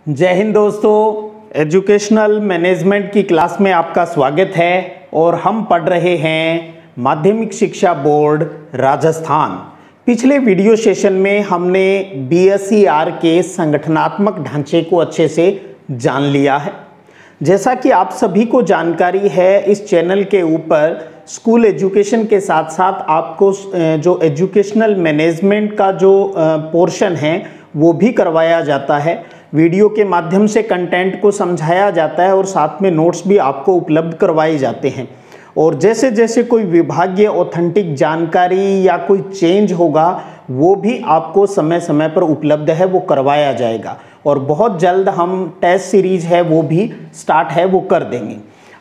जय हिंद दोस्तों, educational management की क्लास में आपका स्वागत है और हम पढ़ रहे हैं माध्यमिक शिक्षा बोर्ड राजस्थान। पिछले वीडियो सेशन में हमने बीएसईआर के संगठनात्मक ढांचे को अच्छे से जान लिया है। जैसा कि आप सभी को जानकारी है, इस चैनल के ऊपर स्कूल एजुकेशन के साथ साथ आपको जो एजुकेशनल मैनेजमेंट का जो पोर्शन है वो भी करवाया जाता है। वीडियो के माध्यम से कंटेंट को समझाया जाता है और साथ में नोट्स भी आपको उपलब्ध करवाए जाते हैं। और जैसे जैसे कोई विभागीय ऑथेंटिक जानकारी या कोई चेंज होगा वो भी आपको समय समय पर उपलब्ध है, वो करवाया जाएगा। और बहुत जल्द हम टेस्ट सीरीज है वो भी स्टार्ट है वो कर देंगे।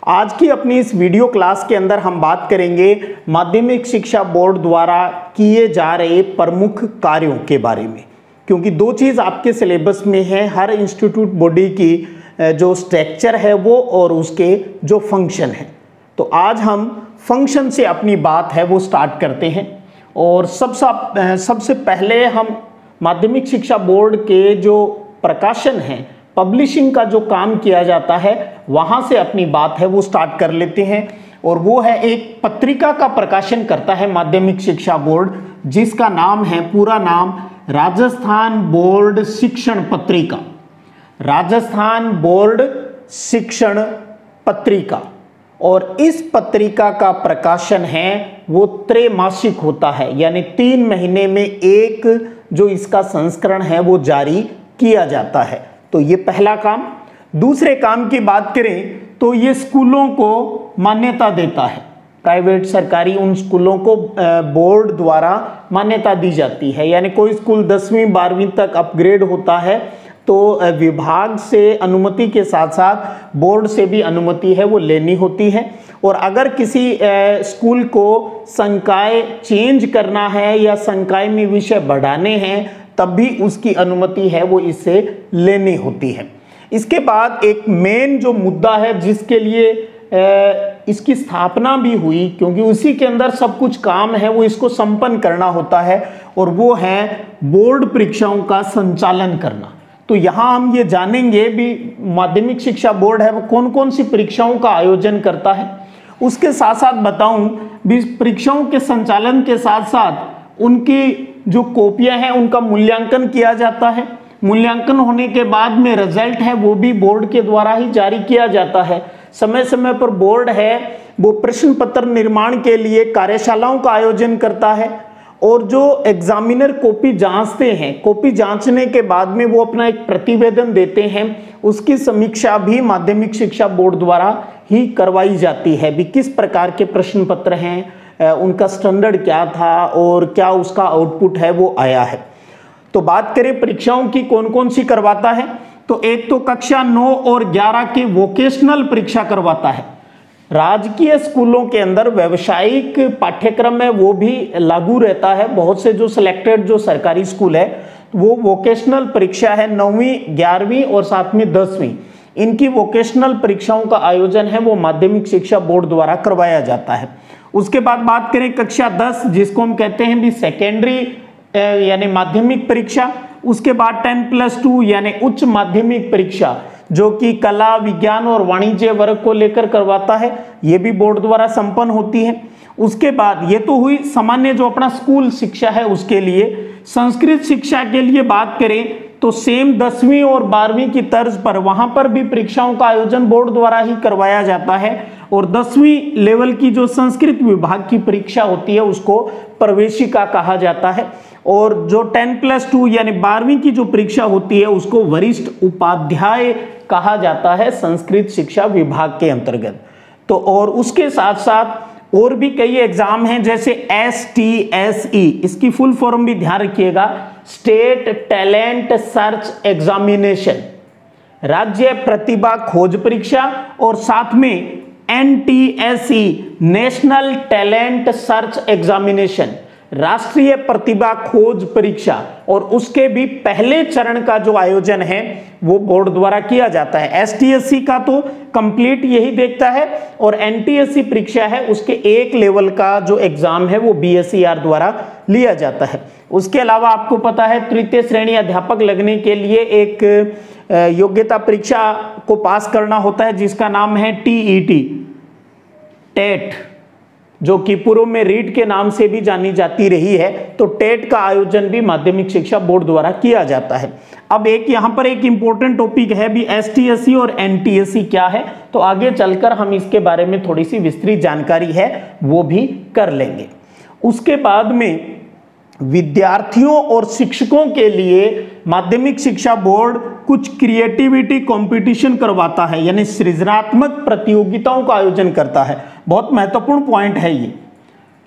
आज की अपनी इस वीडियो क्लास के अंदर हम बात करेंगे माध्यमिक शिक्षा बोर्ड द्वारा किए जा रहे प्रमुख कार्यों के बारे में, क्योंकि दो चीज़ आपके सिलेबस में है, हर इंस्टीट्यूट बॉडी की जो स्ट्रक्चर है वो और उसके जो फंक्शन है। तो आज हम फंक्शन से अपनी बात है वो स्टार्ट करते हैं। और सबसे पहले हम माध्यमिक शिक्षा बोर्ड के जो प्रकाशन है, पब्लिशिंग का जो काम किया जाता है, वहाँ से अपनी बात है वो स्टार्ट कर लेते हैं। और वो है, एक पत्रिका का प्रकाशन करता है माध्यमिक शिक्षा बोर्ड, जिसका नाम है, पूरा नाम राजस्थान बोर्ड शिक्षण पत्रिका। राजस्थान बोर्ड शिक्षण पत्रिका। और इस पत्रिका का प्रकाशन है वो त्रैमासिक होता है, यानी 3 महीने में एक जो इसका संस्करण है वो जारी किया जाता है। तो ये पहला काम। दूसरे काम की बात करें तो ये स्कूलों को मान्यता देता है। प्राइवेट सरकारी उन स्कूलों को बोर्ड द्वारा मान्यता दी जाती है, यानी कोई स्कूल 10वीं 12वीं तक अपग्रेड होता है तो विभाग से अनुमति के साथ साथ बोर्ड से भी अनुमति है वो लेनी होती है। और अगर किसी स्कूल को संकाय चेंज करना है या संकाय में विषय बढ़ाने हैं तब भी उसकी अनुमति है वो इससे लेनी होती है। इसके बाद एक मेन जो मुद्दा है जिसके लिए इसकी स्थापना भी हुई, क्योंकि उसी के अंदर सब कुछ काम है वो इसको संपन्न करना होता है, और वो है बोर्ड परीक्षाओं का संचालन करना। तो यहाँ हम ये जानेंगे भी माध्यमिक शिक्षा बोर्ड है वो कौन कौन सी परीक्षाओं का आयोजन करता है। उसके साथ साथ बताऊं भी परीक्षाओं के संचालन के साथ साथ उनकी जो कॉपियां हैं उनका मूल्यांकन किया जाता है। मूल्यांकन होने के बाद में रिजल्ट है वो भी बोर्ड के द्वारा ही जारी किया जाता है। समय समय पर बोर्ड है वो प्रश्न पत्र निर्माण के लिए कार्यशालाओं का आयोजन करता है। और जो एग्जामिनर कॉपी जांचते हैं, कॉपी जांचने के बाद में वो अपना एक प्रतिवेदन देते हैं, उसकी समीक्षा भी माध्यमिक शिक्षा बोर्ड द्वारा ही करवाई जाती है। भी किस प्रकार के प्रश्न पत्र हैं, उनका स्टैंडर्ड क्या था और क्या उसका आउटपुट है वो आया है। तो बात करें परीक्षाओं की कौन कौन सी करवाता है, तो एक तो कक्षा 9 और 11 के वोकेशनल परीक्षा करवाता है। राजकीय स्कूलों के अंदर व्यावसायिक पाठ्यक्रम में वो भी लागू रहता है। बहुत से जो सिलेक्टेड जो सरकारी स्कूल है वो वोकेशनल परीक्षा है, 9वीं 11वीं और साथ में 10वीं, इनकी वोकेशनल परीक्षाओं का आयोजन है वो माध्यमिक शिक्षा बोर्ड द्वारा करवाया जाता है। उसके बाद बात करें कक्षा 10 जिसको हम कहते हैं भी सेकेंडरी यानी माध्यमिक परीक्षा। उसके बाद 10+2 यानी उच्च माध्यमिक परीक्षा जो कि कला विज्ञान और वाणिज्य वर्ग को लेकर करवाता है, ये भी बोर्ड द्वारा संपन्न होती है। उसके बाद ये तो हुई सामान्य जो अपना स्कूल शिक्षा है उसके लिए। संस्कृत शिक्षा के लिए बात करें तो सेम 10वीं और 12वीं की तर्ज पर वहां पर भी परीक्षाओं का आयोजन बोर्ड द्वारा ही करवाया जाता है। और 10वीं लेवल की जो संस्कृत विभाग की परीक्षा होती है उसको प्रवेशिका कहा जाता है। और जो 10+2 यानी 12वीं की जो परीक्षा होती है उसको वरिष्ठ उपाध्याय कहा जाता है संस्कृत शिक्षा विभाग के अंतर्गत। तो और उसके साथ साथ और भी कई एग्जाम हैं, जैसे STSE, इसकी फुल फॉर्म भी ध्यान रखिएगा, स्टेट टैलेंट सर्च एग्जामिनेशन, राज्य प्रतिभा खोज परीक्षा। और साथ में NTSE, national talent search examination, राष्ट्रीय प्रतिभा खोज परीक्षा, और उसके भी पहले चरण का जो आयोजन है वो बोर्ड द्वारा किया जाता है। एसटीएससी का तो कंप्लीट यही देखता है, और एनटीएससी परीक्षा है उसके एक लेवल का जो एग्जाम है वो बीएसईआर द्वारा लिया जाता है। उसके अलावा आपको पता है तृतीय श्रेणी अध्यापक लगने के लिए एक योग्यता परीक्षा को पास करना होता है जिसका नाम है टीईटी, टेट, जो कि पूर्व में रीट के नाम से भी जानी जाती रही है। तो टेट का आयोजन भी माध्यमिक शिक्षा बोर्ड द्वारा किया जाता है। अब यहाँ पर एक इंपॉर्टेंट टॉपिक है भी एसटीएससी और एनटीएससी क्या है, तो आगे चलकर हम इसके बारे में थोड़ी सी विस्तृत जानकारी है वो भी कर लेंगे। उसके बाद में विद्यार्थियों और शिक्षकों के लिए माध्यमिक शिक्षा बोर्ड कुछ क्रिएटिविटी कंपटीशन करवाता है, यानी सृजनात्मक प्रतियोगिताओं का आयोजन करता है। बहुत महत्वपूर्ण पॉइंट है ये,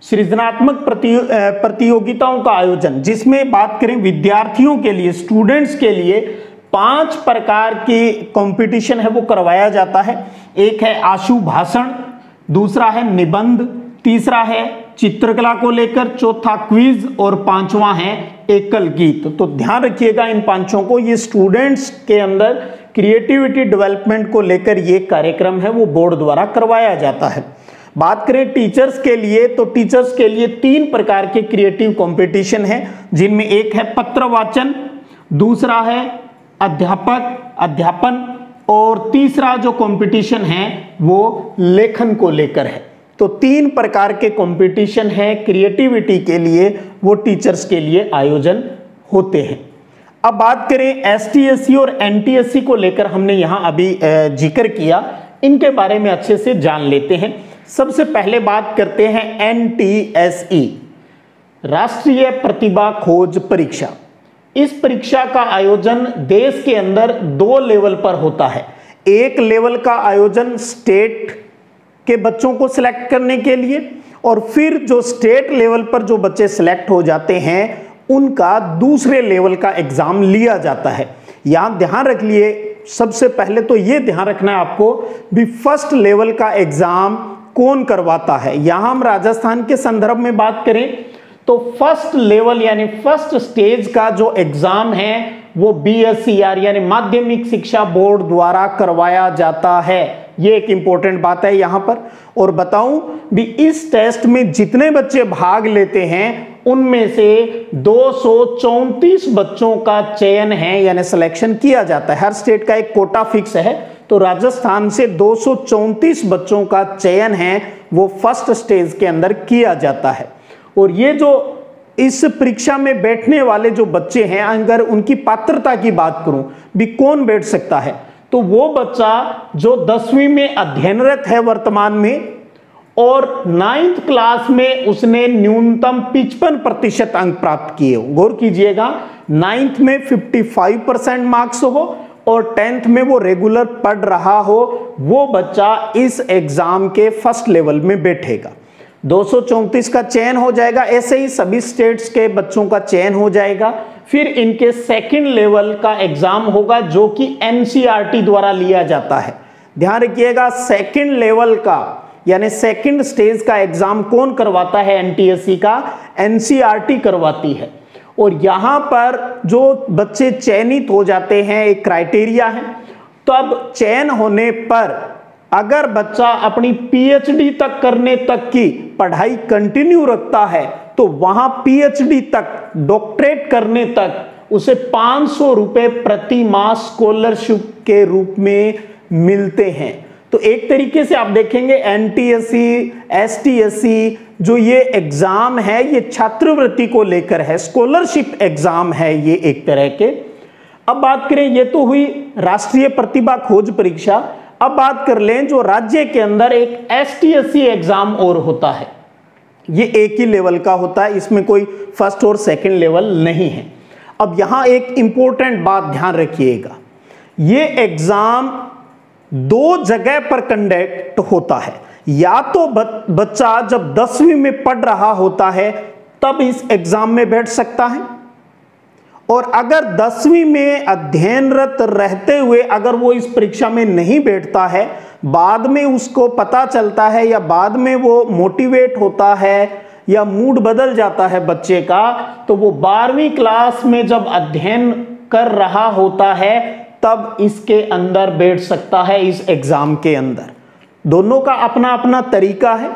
सृजनात्मक प्रतियोगिताओं का आयोजन, जिसमें बात करें विद्यार्थियों के लिए, स्टूडेंट्स के लिए 5 प्रकार की कंपटीशन है वो करवाया जाता है। एक है आशु भाषण, दूसरा है निबंध, तीसरा है चित्रकला को लेकर, चौथा क्विज, और 5वां है एकल गीत। तो ध्यान रखिएगा इन 5 को, ये स्टूडेंट्स के अंदर क्रिएटिविटी डेवलपमेंट को लेकर ये कार्यक्रम है वो बोर्ड द्वारा करवाया जाता है। बात करें टीचर्स के लिए, तो टीचर्स के लिए 3 प्रकार के क्रिएटिव कंपटीशन है, जिनमें एक है पत्र वाचन, दूसरा है अध्यापन, और तीसरा जो कंपटीशन है वो लेखन को लेकर है। तो 3 प्रकार के कंपटीशन है क्रिएटिविटी के लिए, वो टीचर्स के लिए आयोजन होते हैं। अब बात करें एसटीएससी और एनटीएससी को लेकर, हमने यहां अभी जिक्र किया, इनके बारे में अच्छे से जान लेते हैं। सबसे पहले बात करते हैं एनटीएसई, राष्ट्रीय प्रतिभा खोज परीक्षा। इस परीक्षा का आयोजन देश के अंदर 2 लेवल पर होता है। एक लेवल का आयोजन स्टेट के बच्चों को सिलेक्ट करने के लिए, और फिर जो स्टेट लेवल पर जो बच्चे सिलेक्ट हो जाते हैं उनका दूसरे लेवल का एग्जाम लिया जाता है। यहां ध्यान रख लिए, सबसे पहले तो ये ध्यान रखना है आपको भी फर्स्ट लेवल का एग्जाम कौन करवाता है। यहां हम राजस्थान के संदर्भ में बात करें तो फर्स्ट लेवल यानी फर्स्ट स्टेज का जो एग्जाम है वो बीएसईआर यानी माध्यमिक शिक्षा बोर्ड द्वारा करवाया जाता है। ये एक इंपॉर्टेंट बात है यहां पर। और बताऊं भी इस टेस्ट में जितने बच्चे भाग लेते हैं उनमें से 234 बच्चों का चयन है यानी सिलेक्शन किया जाता है। हर स्टेट का एक कोटा फिक्स है, तो राजस्थान से 234 बच्चों का चयन है वो फर्स्ट स्टेज के अंदर किया जाता है। और ये जो इस परीक्षा में बैठने वाले जो बच्चे हैं, अगर उनकी पात्रता की बात करूं भी कौन बैठ सकता है, तो वो बच्चा जो 10वीं में अध्ययनरत है वर्तमान में और 9th क्लास में उसने न्यूनतम 55% अंक प्राप्त किए हो। गौर कीजिएगा, 9th में 55% मार्क्स हो और 10th में वो रेगुलर पढ़ रहा हो, वो बच्चा इस एग्जाम के फर्स्ट लेवल में बैठेगा। 234 का चयन हो जाएगा, ऐसे ही सभी स्टेट्स के बच्चों का चयन हो जाएगा। फिर इनके सेकंड लेवल का एग्जाम होगा जो कि एनसीईआरटी द्वारा लिया जाता है। ध्यान रखिएगा, सेकंड लेवल का यानी सेकंड स्टेज का एग्जाम कौन करवाता है? एनटीएससी का एनसीईआरटी करवाती है। और यहां पर जो बच्चे चयनित हो जाते हैं, एक क्राइटेरिया है, तब चयन होने पर अगर बच्चा अपनी पीएचडी तक करने तक की पढ़ाई कंटिन्यू रखता है तो वहां पीएचडी तक, डॉक्टरेट करने तक उसे 500 रुपए प्रति माह स्कॉलरशिप के रूप में मिलते हैं। तो एक तरीके से आप देखेंगे एनटीएससी, एसटीएससी जो ये एग्जाम है ये छात्रवृत्ति को लेकर है, स्कॉलरशिप एग्जाम है ये एक तरह के। अब बात करें, ये तो हुई राष्ट्रीय प्रतिभा खोज परीक्षा। अब बात कर लें जो राज्य के अंदर एक एसटीएससी एग्जाम और होता है, ये एक ही लेवल का होता है, इसमें कोई फर्स्ट और सेकंड लेवल नहीं है। अब यहां एक इंपॉर्टेंट बात ध्यान रखिएगा, ये एग्जाम 2 जगह पर कंडक्ट होता है। या तो बच्चा जब 10वीं में पढ़ रहा होता है तब इस एग्जाम में बैठ सकता है, और अगर 10वीं में अध्ययनरत रहते हुए अगर वो इस परीक्षा में नहीं बैठता है, बाद में उसको पता चलता है या बाद में वो मोटिवेट होता है या मूड बदल जाता है बच्चे का, तो वो 12वीं क्लास में जब अध्ययन कर रहा होता है तब इसके अंदर बैठ सकता है, इस एग्जाम के अंदर। दोनों का अपना अपना तरीका है।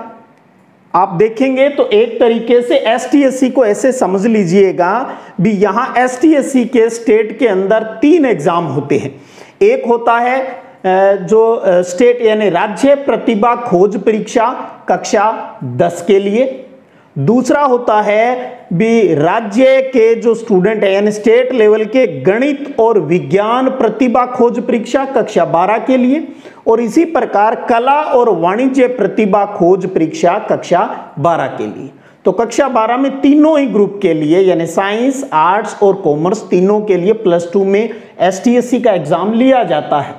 आप देखेंगे तो एक तरीके से STSC को ऐसे समझ लीजिएगा भी यहां STSC के स्टेट के अंदर 3 एग्जाम होते हैं। एक होता है जो स्टेट यानी राज्य प्रतिभा खोज परीक्षा कक्षा 10 के लिए। दूसरा होता है भी राज्य के जो स्टूडेंट है यानी स्टेट लेवल के गणित और विज्ञान प्रतिभा खोज परीक्षा कक्षा 12 के लिए, और इसी प्रकार कला और वाणिज्य प्रतिभा खोज परीक्षा कक्षा 12 के लिए। तो कक्षा 12 में तीनों ही ग्रुप के लिए यानी साइंस, आर्ट्स और कॉमर्स तीनों के लिए +2 में STSC का एग्जाम लिया जाता है।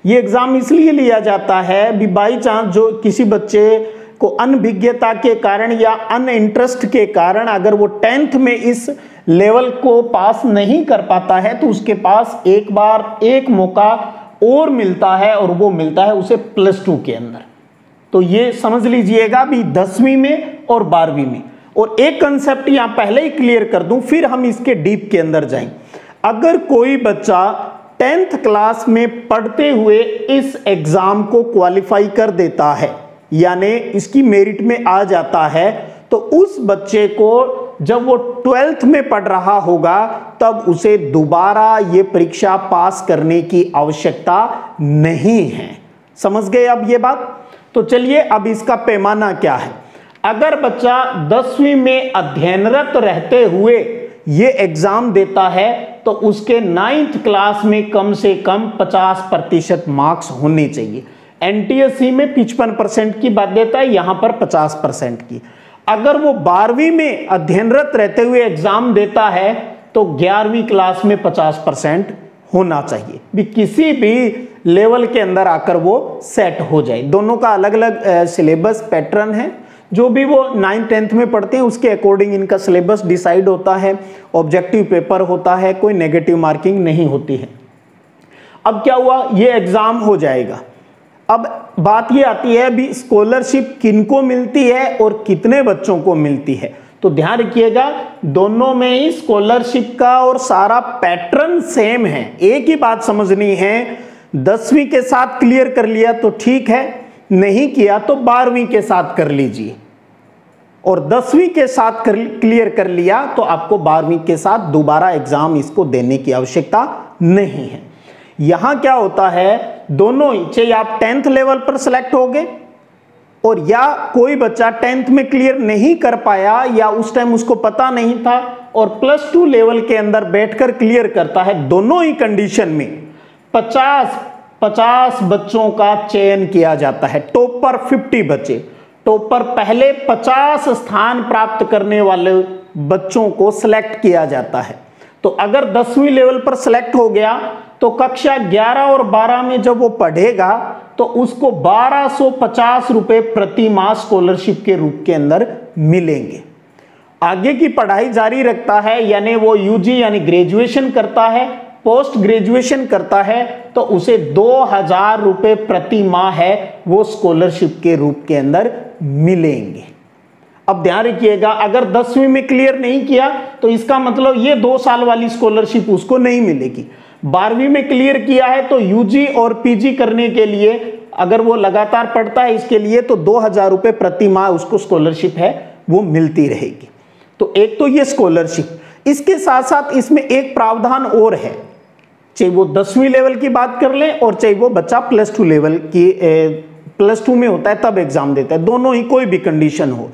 ये एग्जाम इसलिए लिया जाता है भी बाई चांस जो किसी बच्चे को अनभिज्ञता के कारण या अन इंटरेस्ट के कारण अगर वो 10th में इस लेवल को पास नहीं कर पाता है तो उसके पास एक बार एक मौका और मिलता है, और वो मिलता है उसे +2 के अंदर। तो ये समझ लीजिएगा भी 10वीं में और 12वीं में। और एक कंसेप्ट यहां पहले ही क्लियर कर दूं, फिर हम इसके डीप के अंदर जाएं। अगर कोई बच्चा 10th क्लास में पढ़ते हुए इस एग्जाम को क्वालिफाई कर देता है यानी इसकी मेरिट में आ जाता है, तो उस बच्चे को जब वो 12th में पढ़ रहा होगा तब उसे दोबारा ये परीक्षा पास करने की आवश्यकता नहीं है। समझ गए अब ये बात? तो चलिए अब इसका पैमाना क्या है। अगर बच्चा 10वीं में अध्ययनरत रहते हुए ये एग्जाम देता है तो उसके 9th क्लास में कम से कम 50% मार्क्स होने चाहिए। NTSC में 55% की बाध्यता है, यहां पर 50% की। अगर वो 12वीं में अध्ययनरत रहते हुए एग्जाम देता है तो 11वीं क्लास में 50% होना चाहिए भी किसी भी लेवल के अंदर आकर वो सेट हो जाए। दोनों का अलग अलग सिलेबस पैटर्न है। जो भी वो 9th 10th में पढ़ते हैं उसके अकॉर्डिंग इनका सिलेबस डिसाइड होता है, ऑब्जेक्टिव पेपर होता है, कोई नेगेटिव मार्किंग नहीं होती है। अब क्या हुआ, ये एग्जाम हो जाएगा। अब बात ये आती है भी स्कॉलरशिप किनको मिलती है और कितने बच्चों को मिलती है। तो ध्यान रखिएगा दोनों में ही स्कॉलरशिप का और सारा पैटर्न सेम है। एक ही बात समझनी है, 10वीं के साथ क्लियर कर लिया तो ठीक है, नहीं किया तो 12वीं के साथ कर लीजिए, और 10वीं के साथ क्लियर कर लिया तो आपको 12वीं के साथ दोबारा एग्जाम इसको देने की आवश्यकता नहीं है। यहां क्या होता है, दोनों ही चाहे आप 10th लेवल पर सिलेक्ट हो गए और या कोई बच्चा 10th में क्लियर नहीं कर पाया या उस टाइम उसको पता नहीं था और +2 लेवल के अंदर बैठकर क्लियर करता है, दोनों ही कंडीशन में 50 बच्चों का चयन किया जाता है। टॉपर 50 बच्चे, टॉपर पहले 50 स्थान प्राप्त करने वाले बच्चों को सिलेक्ट किया जाता है। तो अगर 10वीं लेवल पर सिलेक्ट हो गया तो कक्षा 11 और 12 में जब वो पढ़ेगा तो उसको 1250 रुपए प्रति माह स्कॉलरशिप के रूप के अंदर मिलेंगे। आगे की पढ़ाई जारी रखता है यानी वो यूजी यानी ग्रेजुएशन करता है, पोस्ट ग्रेजुएशन करता है, तो उसे 2000 रुपए प्रति माह है वो स्कॉलरशिप के रूप के अंदर मिलेंगे। अब ध्यान रखिएगा अगर 10वीं में क्लियर नहीं किया तो इसका मतलब ये 2 साल वाली स्कॉलरशिप उसको नहीं मिलेगी। 12वीं में क्लियर किया है तो यूजी और पीजी करने के लिए अगर वो लगातार पढ़ता है इसके लिए तो 2000 रुपए प्रति माह उसको स्कॉलरशिप है वो मिलती रहेगी। तो एक तो ये स्कॉलरशिप, इसके साथ साथ इसमें एक प्रावधान और है, चाहे वो 10वीं लेवल की बात कर ले और चाहे वो बच्चा +2 लेवल की +2 में होता है तब एग्जाम देता है, दोनों ही कोई भी कंडीशन हो,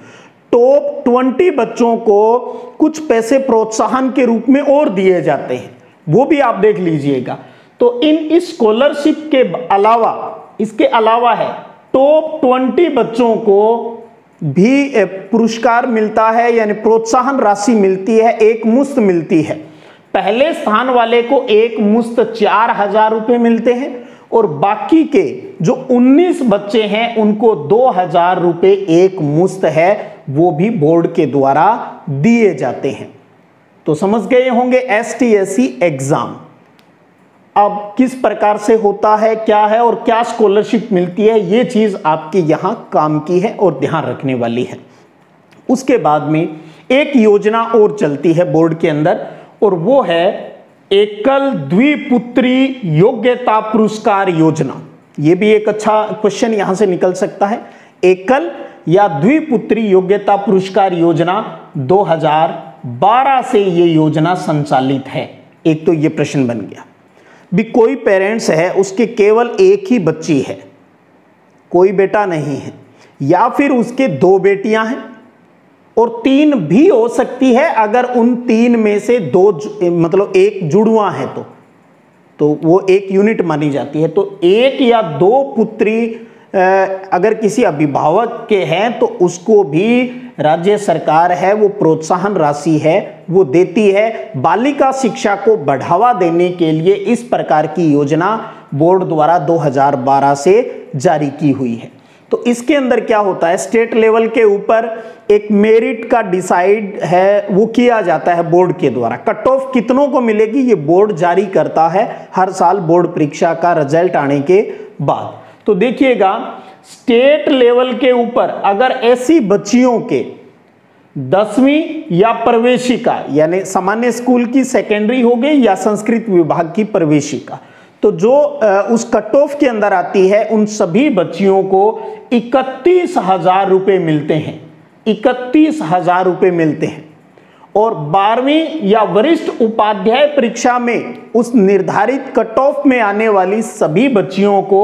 टॉप 20 बच्चों को कुछ पैसे प्रोत्साहन के रूप में और दिए जाते हैं, वो भी आप देख लीजिएगा। तो इस स्कॉलरशिप के अलावा इसके अलावा है टॉप 20 बच्चों को भी पुरस्कार मिलता है यानी प्रोत्साहन राशि मिलती है, एक मुश्त मिलती है। पहले स्थान वाले को एक मुश्त 4000 रुपए मिलते हैं और बाकी के जो 19 बच्चे हैं उनको 2000 रुपए एक मुश्त है, वो भी बोर्ड के द्वारा दिए जाते हैं। तो समझ गए होंगे STSC एग्जाम अब किस प्रकार से होता है, क्या है और क्या स्कॉलरशिप मिलती है, ये चीज आपके यहां काम की है और ध्यान रखने वाली है। उसके बाद में एक योजना और चलती है बोर्ड के अंदर, और वो है एकल द्विपुत्री योग्यता पुरस्कार योजना। ये भी एक अच्छा क्वेश्चन यहां से निकल सकता है। एकल या द्विपुत्री योग्यता पुरस्कार योजना 2012 से ये योजना संचालित है। एक तो ये प्रश्न बन गया भी कोई पेरेंट्स है उसके केवल एक ही बच्ची है, कोई बेटा नहीं है, या फिर उसके 2 बेटियां हैं और 3 भी हो सकती है, अगर उन 3 में से 2 मतलब एक जुड़वा है तो वो एक यूनिट मानी जाती है। तो 1 या 2 पुत्री अगर किसी अभिभावक के हैं तो उसको भी राज्य सरकार है वो प्रोत्साहन राशि है वो देती है। बालिका शिक्षा को बढ़ावा देने के लिए इस प्रकार की योजना बोर्ड द्वारा 2012 से जारी की हुई है। तो इसके अंदर क्या होता है, स्टेट लेवल के ऊपर एक मेरिट का डिसाइड है वो किया जाता है बोर्ड के द्वारा। कट ऑफ कितनों को मिलेगी ये बोर्ड जारी करता है हर साल बोर्ड परीक्षा का रिजल्ट आने के बाद। तो देखिएगा स्टेट लेवल के ऊपर अगर ऐसी बच्चियों के 10वीं या प्रवेशिका यानी सामान्य स्कूल की सेकेंडरी हो गई या संस्कृत विभाग की प्रवेशिका, तो जो उस कट ऑफ के अंदर आती है उन सभी बच्चियों को 31,000 रुपए मिलते हैं, 31,000 रुपए मिलते हैं। और 12वीं या वरिष्ठ उपाध्याय परीक्षा में उस निर्धारित कट ऑफ में आने वाली सभी बच्चियों को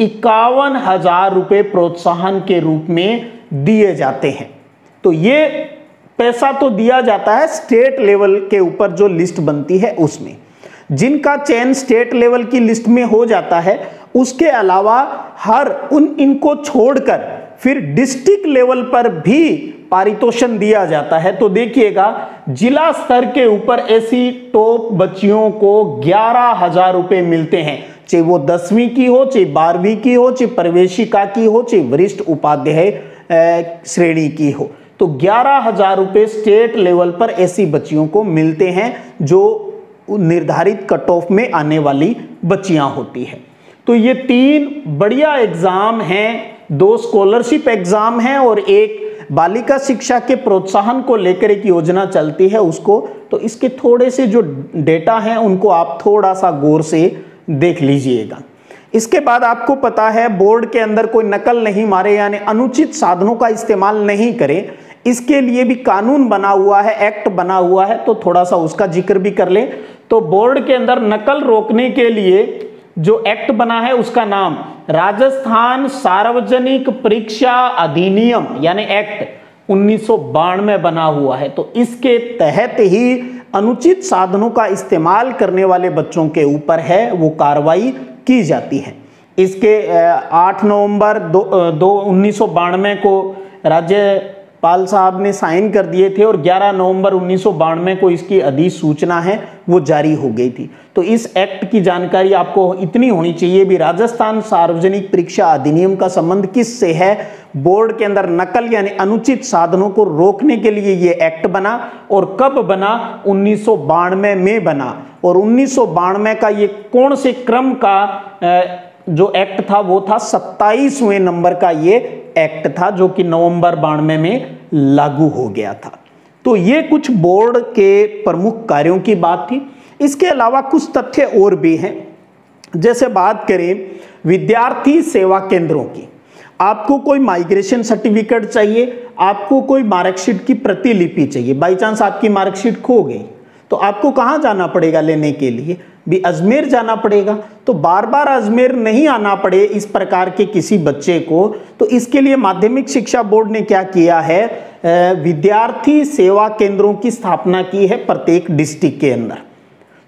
51,000 रुपए प्रोत्साहन के रूप में दिए जाते हैं। तो ये पैसा तो दिया जाता है स्टेट लेवल के ऊपर जो लिस्ट बनती है उसमें। जिनका चयन स्टेट लेवल की लिस्ट में हो जाता है उसके अलावा इनको छोड़कर फिर डिस्ट्रिक्ट लेवल पर भी पारितोषिक दिया जाता है। तो देखिएगा जिला स्तर के ऊपर ऐसी टॉप बच्चियों को 11,000 रुपए मिलते हैं, चाहे वो 10वीं की हो, चाहे 12वीं की हो, चाहे प्रवेशिका की हो, चाहे वरिष्ठ उपाध्याय श्रेणी की हो। तो 11,000 रुपए स्टेट लेवल पर ऐसी बच्चियों को मिलते हैं जो निर्धारित कट ऑफ में आने वाली बच्चियां होती है। तो ये 3 बढ़िया एग्जाम हैं, 2 स्कॉलरशिप एग्जाम हैं और एक बालिका शिक्षा के प्रोत्साहन को लेकर एक योजना चलती है उसको। तो इसके थोड़े से जो डेटा हैं उनको आप थोड़ा सा गौर से देख लीजिएगा। इसके बाद आपको पता है बोर्ड के अंदर कोई नकल नहीं मारे यानी अनुचित साधनों का इस्तेमाल नहीं करे, इसके लिए भी कानून बना हुआ है, एक्ट बना हुआ है, तो थोड़ा सा उसका जिक्र भी कर लें। तो बोर्ड के अंदर नकल रोकने के लिए जो एक्ट बना है उसका नाम राजस्थान सार्वजनिक परीक्षा अधिनियम यानी एक्ट 1992 बना हुआ है। तो इसके तहत ही अनुचित साधनों का इस्तेमाल करने वाले बच्चों के ऊपर है वो कार्रवाई की जाती है। इसके 8 नवंबर 1992 को राज्यपाल साहब ने साइन कर दिए थे और 11 नवंबर 1992 को इसकी अधिसूचना है वो जारी हो गई थी। तो इस एक्ट की जानकारी आपको इतनी होनी चाहिए भी राजस्थान सार्वजनिक परीक्षा अधिनियम का संबंध किससे है, बोर्ड के अंदर नकल यानी अनुचित साधनों को रोकने के लिए ये एक्ट बना। और कब बना, 1992 में बना। और 1992 का ये कौन से क्रम का जो एक्ट था वो था 27वें नंबर का ये एक्ट था जो कि नवंबर 92 में लागू हो गया था। तो ये कुछ बोर्ड के प्रमुख कार्यों की बात थी। इसके अलावा कुछ तथ्य और भी हैं। जैसे बात करें विद्यार्थी सेवा केंद्रों की, आपको कोई माइग्रेशन सर्टिफिकेट चाहिए, आपको कोई मार्कशीट की प्रतिलिपि चाहिए, बाई चांस आपकी मार्कशीट खो गई तो आपको कहाँ जाना पड़ेगा लेने के लिए, भी अजमेर जाना पड़ेगा। तो बार बार अजमेर नहीं आना पड़े इस प्रकार के किसी बच्चे को, तो इसके लिए माध्यमिक शिक्षा बोर्ड ने क्या किया है, विद्यार्थी सेवा केंद्रों की स्थापना की है प्रत्येक डिस्ट्रिक्ट के अंदर।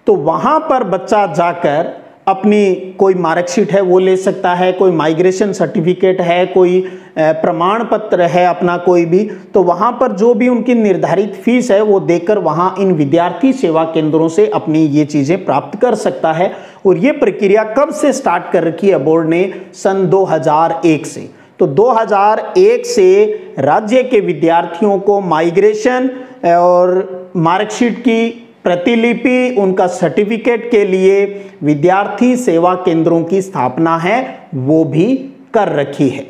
तो वहां पर बच्चा जाकर अपनी कोई मार्कशीट है वो ले सकता है, कोई माइग्रेशन सर्टिफिकेट है, कोई प्रमाण पत्र है अपना कोई भी, तो वहां पर जो भी उनकी निर्धारित फीस है वो देकर वहां इन विद्यार्थी सेवा केंद्रों से अपनी ये चीजें प्राप्त कर सकता है। और ये प्रक्रिया कब से स्टार्ट कर रखी है बोर्ड ने, सन 2001 से। तो 2001 से राज्य के विद्यार्थियों को माइग्रेशन और मार्कशीट की प्रतिलिपि, उनका सर्टिफिकेट के लिए विद्यार्थी सेवा केंद्रों की स्थापना है वो भी कर रखी है।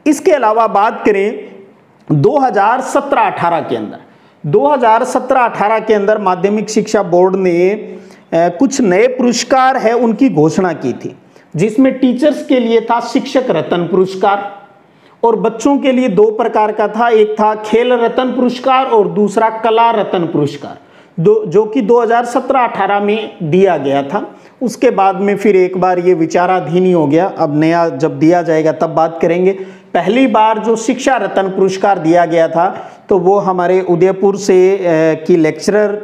इसके अलावा बात करें 2017-18 के अंदर 2017-18 के अंदर माध्यमिक शिक्षा बोर्ड ने कुछ नए पुरस्कार है उनकी घोषणा की थी, जिसमें टीचर्स के लिए था शिक्षक रत्न पुरस्कार और बच्चों के लिए दो प्रकार का था, एक था खेल रत्न पुरस्कार और दूसरा कला रत्न पुरस्कार, जो कि 2017-18 में दिया गया था। उसके बाद में फिर एक बार ये विचाराधीन ही हो गया, अब नया जब दिया जाएगा तब बात करेंगे। पहली बार जो शिक्षा रत्न पुरस्कार दिया गया था तो वो हमारे उदयपुर से की लेक्चरर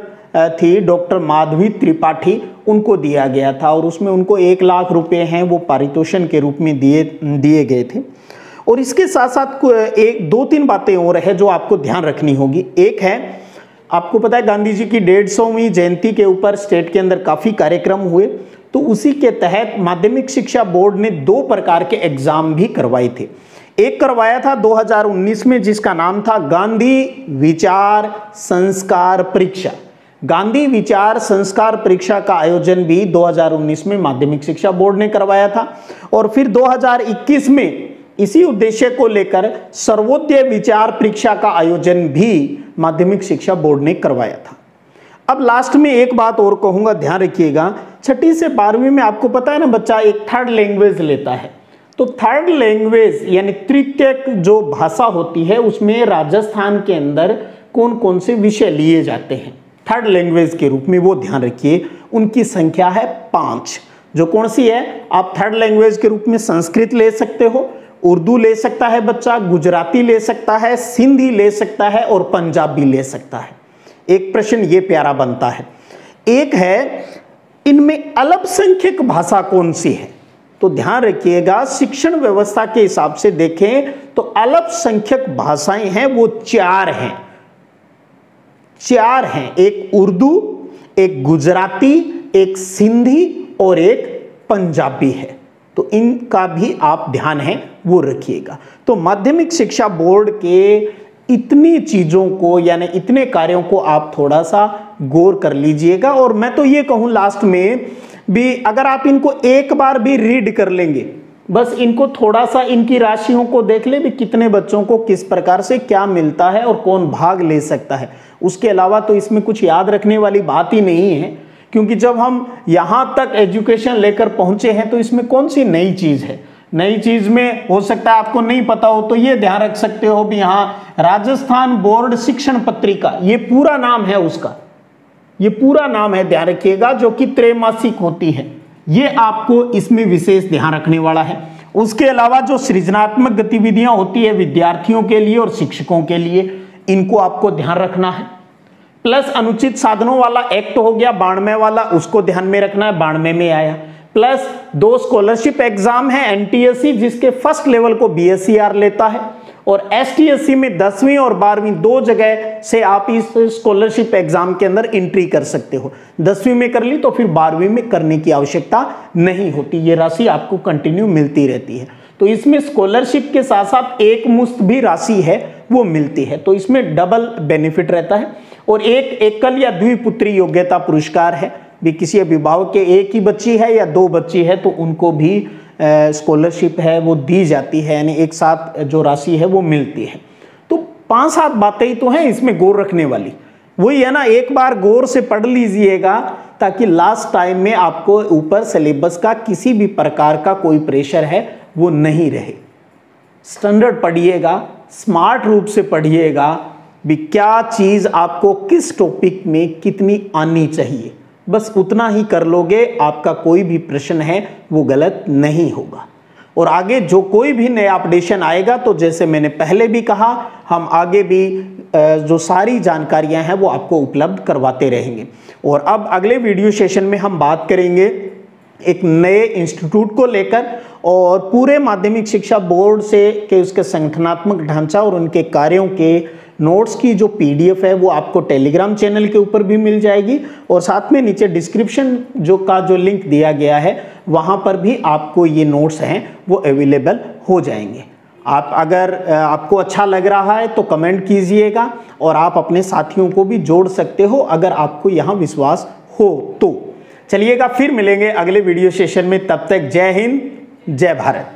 थी डॉक्टर माधवी त्रिपाठी, उनको दिया गया था और उसमें उनको 1 लाख रुपए हैं वो पारितोषिक के रूप में दिए गए थे। और इसके साथ साथ एक 2-3 बातें और है जो आपको ध्यान रखनी होगी। एक है, आपको पता है गांधी जी की 150वीं जयंती के ऊपर स्टेट के अंदर काफ़ी कार्यक्रम हुए, तो उसी के तहत माध्यमिक शिक्षा बोर्ड ने 2 प्रकार के एग्जाम भी करवाए थे। एक करवाया था 2019 में जिसका नाम था गांधी विचार संस्कार परीक्षा। गांधी विचार संस्कार परीक्षा का आयोजन भी 2019 में माध्यमिक शिक्षा बोर्ड ने करवाया था और फिर 2021 में इसी उद्देश्य को लेकर सर्वोदय विचार परीक्षा का आयोजन भी माध्यमिक शिक्षा बोर्ड ने करवाया था। अब लास्ट में एक बात और कहूंगा, ध्यान रखिएगा, 6ठी से 12वीं में आपको पता है ना बच्चा एक थर्ड लैंग्वेज लेता है, तो थर्ड लैंग्वेज यानी तृतीयक जो भाषा होती है उसमें राजस्थान के अंदर कौन कौन से विषय लिए जाते हैं थर्ड लैंग्वेज के रूप में, वो ध्यान रखिए। उनकी संख्या है 5। जो कौन सी है, आप थर्ड लैंग्वेज के रूप में संस्कृत ले सकते हो, उर्दू ले सकता है बच्चा, गुजराती ले सकता है, सिंधी ले सकता है और पंजाबी ले सकता है। एक प्रश्न ये प्यारा बनता है, एक है इनमें अल्पसंख्यक भाषा कौन सी है? तो ध्यान रखिएगा, शिक्षण व्यवस्था के हिसाब से देखें तो अल्पसंख्यक भाषाएं हैं वो 4 हैं। 4 हैं, एक उर्दू, एक गुजराती, एक सिंधी और एक पंजाबी है। तो इनका भी आप ध्यान है वो रखिएगा। तो माध्यमिक शिक्षा बोर्ड के इतनी चीजों को यानी इतने कार्यों को आप थोड़ा सा गौर कर लीजिएगा। और मैं तो ये कहूं लास्ट में भी, अगर आप इनको एक बार भी रीड कर लेंगे, बस इनको थोड़ा सा इनकी राशियों को देख ले भी कितने बच्चों को किस प्रकार से क्या मिलता है और कौन भाग ले सकता है, उसके अलावा तो इसमें कुछ याद रखने वाली बात ही नहीं है। क्योंकि जब हम यहां तक एजुकेशन लेकर पहुंचे हैं तो इसमें कौन सी नई चीज है। नई चीज में हो सकता है आपको नहीं पता हो, तो ये ध्यान रख सकते हो भी यहाँ राजस्थान बोर्ड शिक्षण पत्रिका, ये पूरा नाम है उसका, ये पूरा नाम है, ध्यान रखिएगा, जो कि त्रैमासिक होती है। ये आपको इसमें विशेष ध्यान रखने वाला है। उसके अलावा जो सृजनात्मक गतिविधियां होती है विद्यार्थियों के लिए और शिक्षकों के लिए, इनको आपको ध्यान रखना है। प्लस अनुचित साधनों वाला एक्ट हो गया 92 वाला, उसको ध्यान में रखना है, 92 में आया। प्लस 2 स्कॉलरशिप एग्जाम है, एनटीएससी जिसके फर्स्ट लेवल को बीएससीआर लेता है और एसटीएससी में 10वीं और 12वीं 2 जगह से आप इस स्कॉलरशिप एग्जाम के अंदर एंट्री कर सकते हो। 10वीं में कर ली तो फिर 12वीं में करने की आवश्यकता नहीं होती, ये राशि आपको कंटिन्यू मिलती रहती है। तो इसमें स्कॉलरशिप के साथ साथ एक मुश्त भी राशि है वो मिलती है, तो इसमें डबल बेनिफिट रहता है। और एक एकल या द्विपुत्री योग्यता पुरस्कार है, भी किसी अभिभावक के एक ही बच्ची है या 2 बच्ची है तो उनको भी स्कॉलरशिप है वो दी जाती है, यानी एक साथ जो राशि है वो मिलती है। तो 5-7 बातें ही तो हैं इसमें गौर रखने वाली, वही है ना, एक बार गौर से पढ़ लीजिएगा ताकि लास्ट टाइम में आपको ऊपर सिलेबस का किसी भी प्रकार का कोई प्रेशर है वो नहीं रहे। स्टैंडर्ड पढ़िएगा, स्मार्ट रूप से पढ़िएगा भी क्या चीज आपको किस टॉपिक में कितनी आनी चाहिए, बस उतना ही कर लोगे, आपका कोई भी प्रश्न है वो गलत नहीं होगा। और आगे जो कोई भी नया अपडेशन आएगा तो जैसे मैंने पहले भी कहा, हम आगे भी जो सारी जानकारियां हैं वो आपको उपलब्ध करवाते रहेंगे। और अब अगले वीडियो सेशन में हम बात करेंगे एक नए इंस्टीट्यूट को लेकर और पूरे माध्यमिक शिक्षा बोर्ड से के उसके संगठनात्मक ढांचा और उनके कार्यों के नोट्स की जो पीडीएफ है वो आपको टेलीग्राम चैनल के ऊपर भी मिल जाएगी और साथ में नीचे डिस्क्रिप्शन जो लिंक दिया गया है वहाँ पर भी आपको ये नोट्स हैं वो अवेलेबल हो जाएंगे। आप अगर आपको अच्छा लग रहा है तो कमेंट कीजिएगा और आप अपने साथियों को भी जोड़ सकते हो अगर आपको यहाँ विश्वास हो तो। चलिएगा, फिर मिलेंगे अगले वीडियो सेशन में, तब तक जय हिंद जय भारत।